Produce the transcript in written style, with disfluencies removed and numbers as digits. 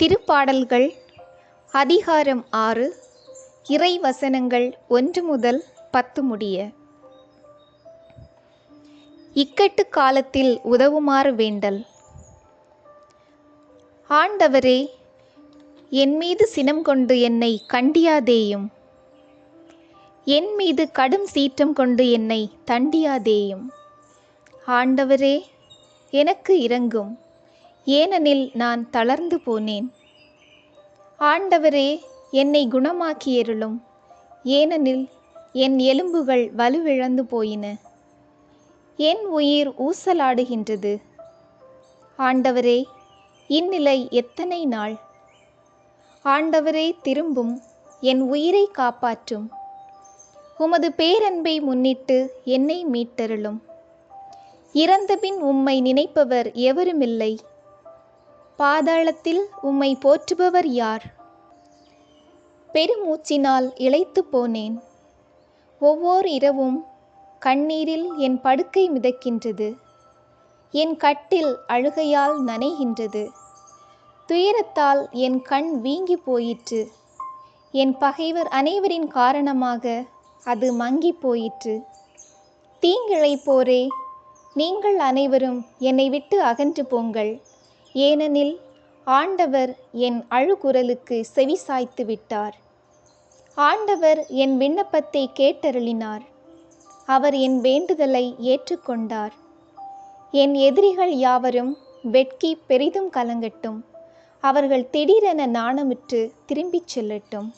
திருப்பாடல்கள் அதிகாரம் 6 இறை வசனங்கள் 1 முதல் 10 முடிய. இக்கட்டு காலத்தில் உதவுமாறு வேண்டல். ஆண்டவரே, என் மீது சினம் கொண்டு என்னை கண்டியாதேயும். என் மீது கடும் சீற்றம் கொண்டு என்னை தண்டியாதேயும். ஆண்டவரே, எனக்கு இரங்கும், ஏனெனில் நான் தளர்ந்து போனேன். ஆண்டவரே, என்னை குணமாக்கியருளும், ஏனெனில் என் எலும்புகள் வலுவிழந்து போயின. என் உயிர் ஊசலாடுகின்றது. ஆண்டவரே, இந்நிலை எத்தனை நாள்? ஆண்டவரே, திரும்பும், என் உயிரை காப்பாற்றும். உமது பேரன்பை முன்னிட்டு என்னை மீட்டருளும். இறந்தபின் உம்மை நினைப்பவர் எவருமில்லை. பாதாளத்தில் உம்மை போற்றுபவர் யார்? பெருமூச்சினால் இளைத்து போனேன். ஒவ்வொரு இரவும் கண்ணீரில் என் படுக்கை மிதக்கின்றது. என் கட்டில் அழுகையால் நனைகின்றது. துயரத்தால் என் கண் வீங்கி போயிற்று. என் பகைவர் அனைவரின் காரணமாக அது மங்கி போயிற்று. தீங்கிழைப்போரே, நீங்கள் அனைவரும் என்னை விட்டு அகன்று போங்கள். ஏனெனில் ஆண்டவர் என் அழுகுரலுக்கு செவிசாய்த்து விட்டார். ஆண்டவர் என் விண்ணப்பத்தை கேட்டருளினார். அவர் என் வேண்டுதலை ஏற்றுக்கொண்டார். என் எதிரிகள் யாவரும் வெட்கி பெரிதும் கலங்கட்டும். அவர்கள் திடீரென நாணமுற்று திரும்பிச் செல்லட்டும்.